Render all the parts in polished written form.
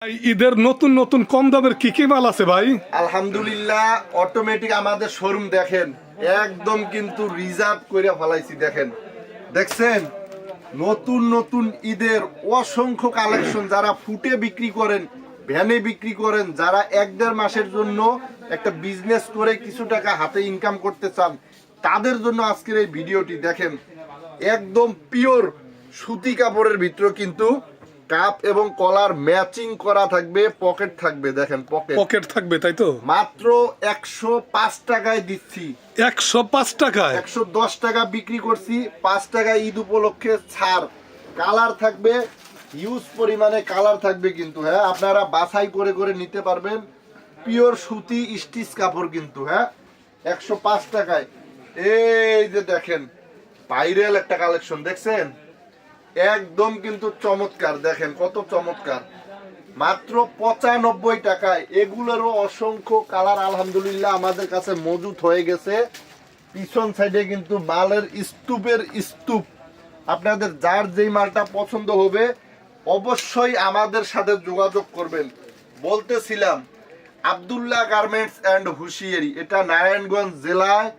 ঈদের নতুন নতুন কম দামের কি কি মাল আছে ভাই? আলহামদুলিল্লাহ অটোমেটিক আমাদের শোরুম দেখেন একদম কিন্তু রিজার্ভ করে ফেলাইছি। দেখছেন নতুন নতুন ঈদের অসংখ্য কালেকশন। যারা ফুটে বিক্রি করেন, ভ্যানে বিক্রি করেন, যারা 1-1.5 মাসের জন্য একটা বিজনেস করে কিছু টাকা হাতে ইনকাম করতে চান, তাদের জন্য আজকের এই ভিডিওটি দেখেন। একদম পিওর সুতি কাপড়ের ভিতরে কিন্তু কাপ এবং কলার ম্যাচিং করা থাকবে, পকেট থাকবে। দেখেন পকেট থাকবে, তাই তো? মাত্র 105 টাকায় দিচ্ছি। 105 টাকায় 110 টাকা বিক্রি করছি, 5 টাকা ঈদ উপলক্ষে ছাড়। কালার থাকবে, হিউজ পরিমাণে কালার থাকবে কিন্তু। হ্যাঁ, আপনারা বাছাই করে করে নিতে পারবেন। পিওর সুতি স্টিচ কাপড় কিন্তু। হ্যাঁ, 105 টাকায়। এই যে দেখেন ভাইরাল একটা কালেকশন দেখছেন, একদম কিন্তু চমৎকার। দেখেন কত চমৎকার, মাত্র 95 টাকায়। এগুলোরও অসংখ্য কালার আলহামদুলিল্লাহ আমাদের কাছে মজুদ হয়ে গেছে। পিছন সাইডে কিন্তু মালের স্তূপের স্তূপ। আপনাদের যার যেই মালটা পছন্দ হবে অবশ্যই আমাদের সাথে যোগাযোগ করবেন। বলতেছিলাম আব্দুল্লাহ গার্মেন্টস অ্যান্ড হুঁশিয়ারি, এটা নারায়ণগঞ্জ জেলায়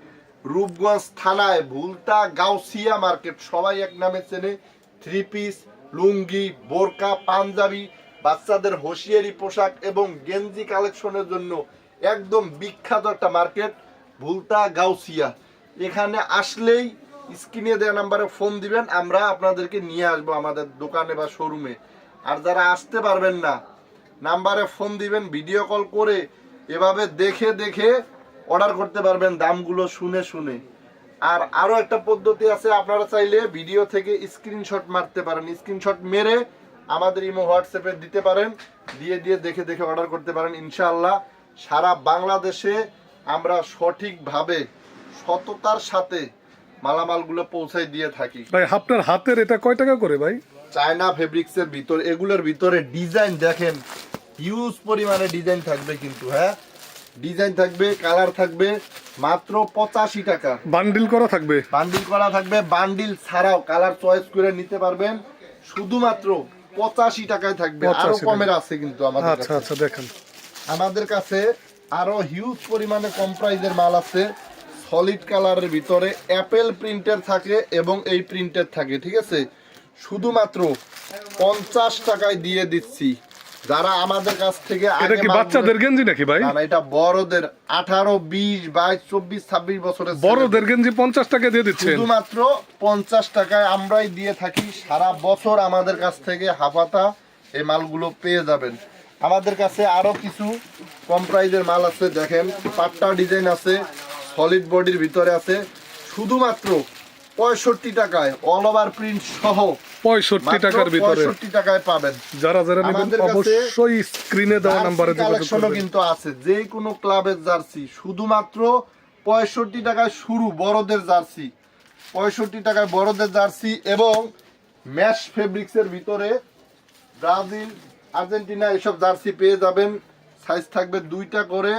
রূপগঞ্জ থানায় ভুলতা গাউসিয়া মার্কেট, সবাই এক নামে চেনে। 3 পিস, লুঙ্গি, বোরকা, পাঞ্জাবি, বাচ্চাদের হোশিয়ারি পোশাক এবং গেঞ্জি কালেকশনের জন্য একদম বিখ্যাত একটা মার্কেট ভুলতা গাউসিয়া। এখানে আসলেই স্ক্রিনে দেওয়া নাম্বারে ফোন দিবেন, আমরা আপনাদেরকে নিয়ে আসবো আমাদের দোকানে বা শোরুমে। আর যারা আসতে পারবেন না, নাম্বারে ফোন দিবেন, ভিডিও কল করে এভাবে দেখে দেখে অর্ডার করতে পারবেন, দামগুলো শুনে শুনে। আর আরো একটা পদ্ধতি আছে, আপনারা চাইলে ভিডিও থেকে স্ক্রিনশট মারতে পারেন। স্ক্রিনশট মেরে আমাদের ইমো হোয়াটসঅ্যাপে দিতে পারেন, দিয়ে দিয়ে দেখে দেখে অর্ডার করতে পারেন। ইনশাআল্লাহ সারা বাংলাদেশে আমরা সঠিকভাবে সততার সাথে মালামালগুলো পৌঁছাই দিয়ে থাকি। ভাই আপনার হাতের এটা কয় টাকা করে ভাই? চায়না ফেব্রিক্সের ভিতর, এগুলোর ভিতরে ডিজাইন দেখেন, হিউজ পরিমাণে ডিজাইন থাকবে কিন্তু। হ্যাঁ, ডিজাইন থাকবে, কালার থাকবে। মাত্র 85 টাকা। বান্ডিল করা থাকবে? বান্ডিল করা থাকবে, বান্ডিল ছাড়াও কালার চয়েস করে নিতে পারবেন। শুধুমাত্র 85 টাকায় থাকবে। আরো কমের আছে কিন্তু আমাদের আচ্ছা কাছে। আচ্ছা, দেখেন আমাদের কাছে আরো হিউজ পরিমাণে কম প্রাইজের মাল আছে। সলিড কালারের ভিতরে অ্যাপেল প্রিন্টের থাকে এবং এই প্রিন্টের থাকে, ঠিক আছে। শুধুমাত্র 50 টাকায় দিয়ে দিচ্ছি। যারা আমাদের কাছ থেকে এটা কি বাচ্চাদের গেঞ্জি নাকি ভাই? না, এটা বড়দের 18, 20, 22, 24, 26 বছরের বড়দের গেঞ্জি 50 টাকা দিয়ে দিচ্ছেন? শুধুমাত্র 50 টাকায় আমরাই দিয়ে থাকি। সারা বছর আমাদের কাছ থেকে হাফাতা এই মালগুলো পেয়ে যাবেন। আমাদের কাছে আরো কিছু কম প্রাইজের মাল আছে। দেখেন পাট্টা ডিজাইন আছে, সলিড বডির ভিতরে আছে। শুধুমাত্র 65 টাকায় অল ওভার প্রিন্ট সহ 65 টাকার ভিতরে 65 টাকায় পাবেন। যারা যারা নেবেন আমাদের কাছে অবশ্যই স্ক্রিনে দেওয়া নম্বরে যোগাযোগ কালেকশনও করবেন। কিন্তু আছে, যে কোনো ক্লাবের জার্সি শুধুমাত্র 65 টাকায় শুরু। বড়দের জার্সি 65 টাকায়, বড়দের জার্সি এবং ম্যাশ ফেব্রিক্সের ভিতরে ব্রাজিল, আর্জেন্টিনা এসব জার্সি পেয়ে যাবেন। সাইজ থাকবে 2টা করে,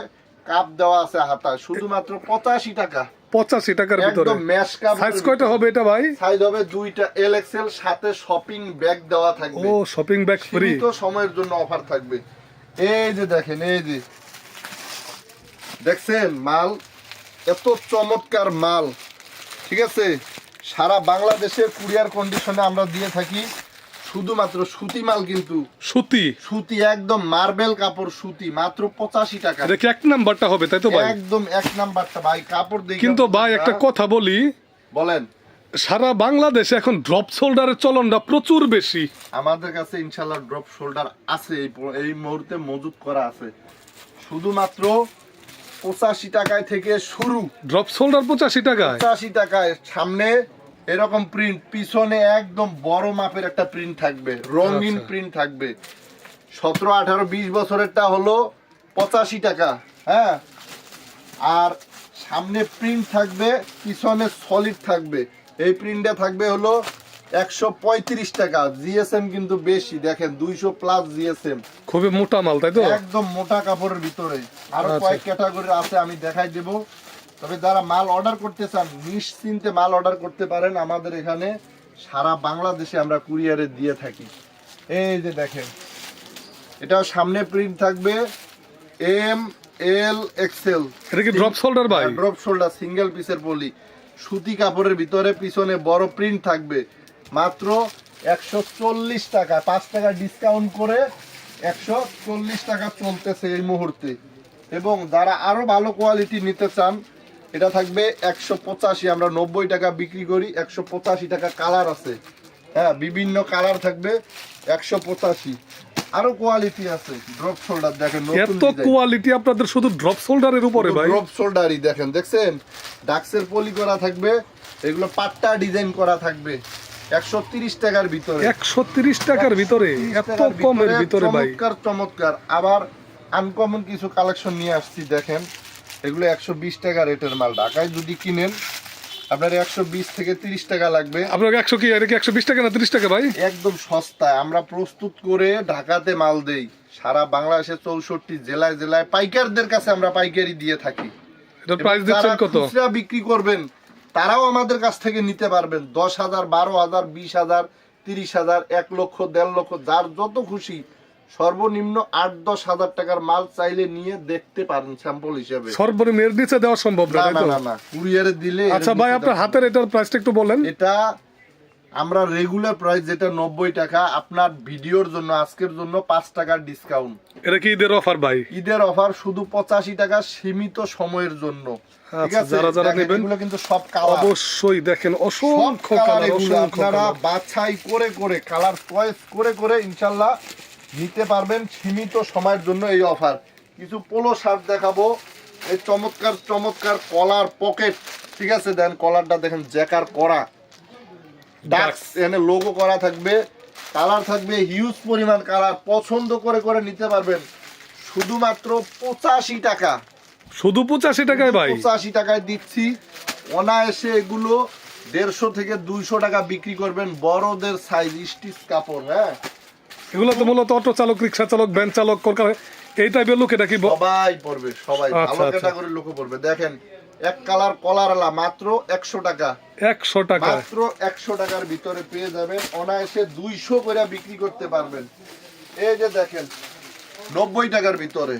কাপ দেওয়া আছে হাতায়। শুধুমাত্র 85 টাকা। 85 টাকার ভিতরে। একদম ম্যাশ কাপ। সাইজ কয়টা হবে এটা ভাই? সাইজ হবে 2টা এল এক্সেল, সাথে শপিং ব্যাগ দেওয়া থাকবে। ও, শপিং ব্যাগ ফ্রি। সীমিত সময়ের জন্য অফার থাকবে। এই যে দেখেন, এই যে দেখছেন মাল, এত চমৎকার মাল, ঠিক আছে। সারা বাংলাদেশে কুরিয়ার কন্ডিশনে আমরা দিয়ে থাকি। শুধুমাত্র সুতি মাল কিন্তু, সুতি সুতি একদম মার্বেল কাপড়, সুতি, মাত্র 85 টাকা। এটা কি এক নাম্বারটা হবে, তাই তো ভাই? একদম এক নাম্বারটা ভাই, কাপড় দেখে। কিন্তু ভাই একটা কথা বলি, বলেন। সারা বাংলাদেশে এখন ড্রপ শোল্ডারের চলনটা প্রচুর বেশি। আমাদের কাছে ইনশাআল্লাহ ড্রপ শোল্ডার আছে, এই মুহূর্তে মজুদ করা আছে। শুধুমাত্র 85 টাকায় থেকে শুরু। ড্রপ শোল্ডার 85 টাকায়? 85 টাকায়। সামনে এরকম প্রিন্ট, পিছনে একদম বড় মাপের একটা প্রিন্ট থাকবে, রঙিন প্রিন্ট থাকবে। 17, 18, 20 বছরেরটা হলো 85 টাকা। হ্যাঁ, আর সামনে প্রিন্ট থাকবে, পিছনে সলিড থাকবে। এই প্রিন্টটা থাকবে হলো 135 টাকা। জিএসএম কিন্তু বেশি, দেখেন 200 প্লাস জিএসএম। খুবই মোটা মাল, তাই তো? একদম মোটা কাপড়ের ভিতরে। আরো কয়েক ক্যাটাগরি আছে, আমি দেখাই দেব। তবে যারা মাল অর্ডার করতে চান নিশ্চিন্তে মাল অর্ডার করতে পারেন। আমাদের এখানে সারা বাংলাদেশে আমরা কুরিয়ারে দিয়ে থাকি। এই যে দেখেন এটাও সামনে প্রিন্ট থাকবে এম এল এক্সেল। এটা কি ড্রপ শোল্ডার ভাই? ড্রপ শোল্ডার সিঙ্গেল পিসের পলি, সুতি কাপড়ের ভিতরে, পিছনে বড় প্রিন্ট থাকবে। মাত্র 140 টাকা, 5 টাকা ডিসকাউন্ট করে 140 টাকা চলতেছে এই মুহূর্তে। এবং যারা আরো ভালো কোয়ালিটি নিতে চান, এটা থাকবে 185, আমরা 90 টাকা বিক্রি করি, 185 টাকা। কালার আছে, হ্যাঁ বিভিন্ন কালার থাকবে, 185। আরো কোয়ালিটি আছে। ড্রপ শোল্ডার দেখেন, এত কোয়ালিটি আপনাদের শুধু ড্রপ শোল্ডারের উপরে ভাই? ড্রপ শোল্ডারই দেখেন, দেখছেন ডাক্সের পলি করা থাকবে, এগুলো পাট্টা ডিজাইন করা থাকবে। 130 টাকার ভিতরে, 130 টাকার ভিতরে, এত কমের ভিতরে ভাই? চমৎকার চমৎকার। আবার আনকমন কিছু কালেকশন নিয়ে আসছি, দেখেন এগুলো 120 টাকা রেটের মাল। ঢাকায় যদি কিনেন আপনার 120 থেকে 30 টাকা লাগবে। আপনার 100 কি, এটা কি 120 টাকা না 30 টাকা ভাই? একদম সস্তায় আমরা প্রস্তুত করে ঢাকাতে মাল দেই। সারা বাংলাদেশের 64 জেলায় জেলায় পাইকারদের কাছে আমরা পাইকারি দিয়ে থাকি। এটার প্রাইস দিচ্ছেন কত? খুচরা বিক্রি করবেন তারাও আমাদের কাছ থেকে নিতে পারবেন 10,000, 12,000, 20,000, 30,000, 1 লক্ষ, 1.5 লক্ষ, যার যত খুশি। সর্বনিম্ন 8-10 হাজার টাকার মাল চাইলে নিয়ে দেখতে পারেন স্যাম্পল হিসেবে। সর্বনিম্ন এর নিচে দেওয়া সম্ভব না, তাই তো? না, কুরিয়ারে দিলে। আচ্ছা ভাই, আপনার হাতের এটার প্রাইসটা একটু বলেন। এটা আমরা রেগুলার প্রাইস যেটা 90 টাকা, আপনার ভিডিওর জন্য আজকের জন্য 5 টাকার ডিসকাউন্ট। এটা কি ঈদের অফার ভাই? ঈদের অফার, শুধু 85 টাকা, সীমিত সময়ের জন্য। ঠিক আছে, যারা যারা নেবেন এগুলো কিন্তু সব কালার, অবশ্যই দেখেন অসংখ্য কালার, আপনারা বাছাই করে করে কালার চয়েস করে করে ইনশাআল্লাহ নিতে পারবেন সীমিত সময়ের জন্য এই অফার। কিছু পোলো শার্ট দেখাবো, এই চমৎকার চমৎকার কলার পকেট। ঠিক আছে, দেন কলারটা দেখেন জ্যাকার করা, ডাক্স এখানে লোগো করা থাকবে, কালার থাকবে হিউজ পরিমাণ কালার। পছন্দ করে করে নিতে পারবেন শুধুমাত্র 85 টাকা। শুধু 85 টাকায় ভাই? 85 টাকায় দিচ্ছি। অনায়াসে এগুলো 150 থেকে 200 টাকা বিক্রি করবেন। বড়দের সাইজ, স্টিচ কাপড়। হ্যাঁ, এগুলো তো মূলত অটো চালক, রিক্সা চালক, ভ্যান চালক, কলকাতা এই টাইপের লোক এটা কি? সবাই পড়বে, সবাই আচ্ছা, ভালো আচ্ছা। ক্যাটাগরির লোক পড়বে। দেখেন এক কালার কলার আলা, মাত্র 100 টাকা। 100 টাকা, মাত্র 100 টাকার ভিতরে পেয়ে যাবেন। অনায়াসে 200 করে বিক্রি করতে পারবেন। এই যে দেখেন 90 টাকার ভিতরে,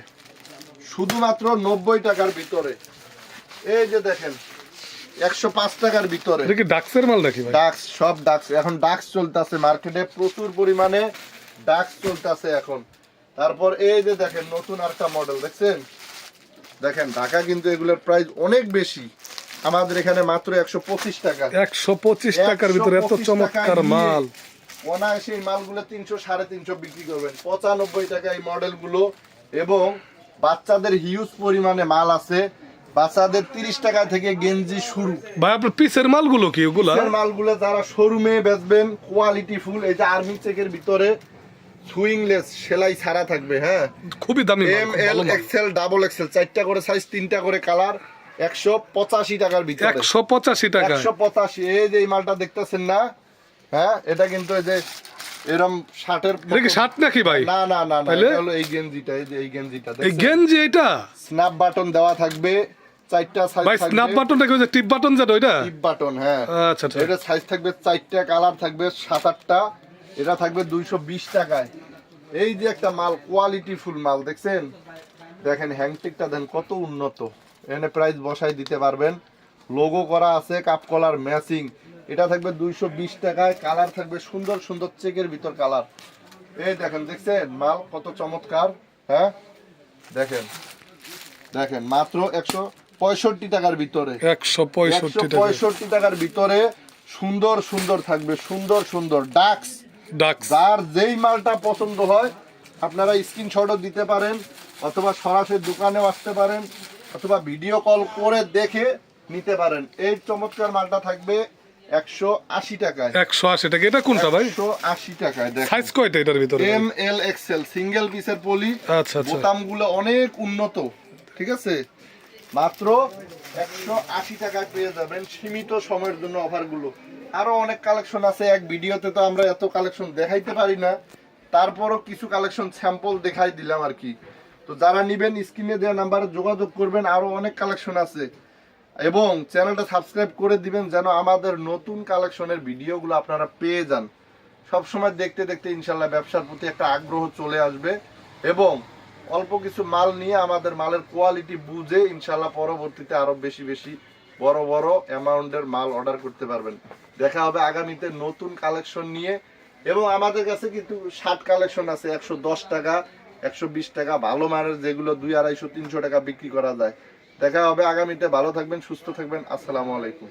শুধুমাত্র 90 টাকার ভিতরে। এই যে দেখেন 105 টাকার ভিতরে। এটা কি ডাক্সের মাল নাকি ভাই? ডাক্স, সব ডাক্স। এখন ডাক্স চলতেছে মার্কেটে, প্রচুর পরিমাণে ডাক্স চলতেছে এখন। তারপর এই যে দেখেন নতুন আরেকটা মডেল, দেখছেন? দেখেন ঢাকা কিন্তু এগুলোর প্রাইস অনেক বেশি, আমাদের এখানে মাত্র 125 টাকা। 125 টাকার ভিতরে এত চমৎকার মাল। অনায়াসে এই মালগুলো 300, 350 বিক্রি করবেন। 95 টাকা এই মডেলগুলো। এবং বাচ্চাদের হিউজ পরিমাণে মাল আছে। বাচ্চাদের 30 টাকা থেকে গেঞ্জি শুরু। ভাই আপনার পিসের মালগুলো কি ওগুলা? পিসের মালগুলো যারা শোরুমে বেচবেন, কোয়ালিটি ফুল। এই যে আর্মি চেকের ভিতরে সুইংলেস সেলাই ছাড়া থাকবে। হ্যাঁ, খুবই দামি মাল, এম খুব এল ভালো মাল। এক্সেল ডাবল এক্সেল, 4টা করে সাইজ, 3টা করে কালার। 185 টাকার ভিতরে। 185 টাকা? 185। এই যে এই মালটা দেখতেছেন না, হ্যাঁ এটা কিন্তু এই যে এরকম শার্টের। এটা কি শার্ট নাকি ভাই? না না না না, তাহলে? এটা হলো এই গেঞ্জিটা। এই যে এই গেঞ্জিটা এই গেঞ্জি এটা? স্ন্যাপ বাটন দেওয়া থাকবে, 4টা সাইজ ভাই থাকবে। স্ন্যাপ বাটনটা কি ওই যে টিপ বাটন যেটা ওইটা? টিপ বাটন, হ্যাঁ। আচ্ছা আচ্ছা। এটা সাইজ থাকবে 4টা, কালার থাকবে 7-8টা। এটা থাকবে 220 টাকায়। এই যে একটা মাল, কোয়ালিটি ফুল মাল, দেখছেন? দেখেন হ্যাংটিকটা দেন কত উন্নত। এখানে প্রাইস বসাই দিতে পারবেন, লোগো করা আছে, কাপ কলার ম্যাচিং। এটা থাকবে 220 টাকায়। কালার থাকবে সুন্দর সুন্দর চেকের ভিতর কালার। এই দেখেন, দেখছেন মাল কত চমৎকার। হ্যাঁ দেখেন, দেখেন মাত্র 165 টাকার ভিতরে। 165 টাকা? 165 টাকার ভিতরে সুন্দর সুন্দর থাকবে, সুন্দর সুন্দর ডাক্স। ডাক্স। যার যেই মালটা পছন্দ হয় আপনারা স্ক্রিনশটও দিতে পারেন, অথবা সরাসরি দোকানেও আসতে পারেন, অথবা ভিডিও কল করে দেখে নিতে পারেন। এই চমৎকার মালটা থাকবে 180 টাকায়। 180 টাকা। এটা কোনটা ভাই? 180 টাকায়। দেখেন সাইজ কয়টা এটার ভিতরে? এম এল এক্সেল, সিঙ্গেল পিসের পলি। আচ্ছা আচ্ছা। বোতামগুলো অনেক উন্নত। ঠিক আছে, মাত্র 180 টাকায় পেয়ে যাবেন সীমিত সময়ের জন্য অফারগুলো। আরো অনেক কালেকশন আছে, এক ভিডিওতে তো আমরা এত কালেকশন দেখাইতে পারি না, তারপরও কিছু কালেকশন স্যাম্পল দেখাই দিলাম আর কি। তো যারা নিবেন স্ক্রিনে দেওয়া নাম্বারে যোগাযোগ করবেন, আরো অনেক কালেকশন আছে। এবং চ্যানেলটা সাবস্ক্রাইব করে দিবেন যেন আমাদের নতুন কালেকশনের ভিডিওগুলো আপনারা পেয়ে যান। সব সময় দেখতে দেখতে ইনশাল্লাহ ব্যবসার প্রতি একটা আগ্রহ চলে আসবে। এবং অল্প কিছু মাল নিয়ে আমাদের মালের কোয়ালিটি বুঝে ইনশাল্লাহ পরবর্তীতে আরো বেশি বেশি বড় বড় অ্যামাউন্টের মাল অর্ডার করতে পারবেন। দেখা হবে আগামীতে নতুন কালেকশন নিয়ে। এবং আমাদের কাছে কিন্তু শার্ট কালেকশন আছে 110 টাকা 120 টাকা, ভালো মানের যেগুলো 200, 250, 300 টাকা বিক্রি করা যায়। দেখা হবে আগামীতে। ভালো থাকবেন, সুস্থ থাকবেন। আসসালামু আলাইকুম।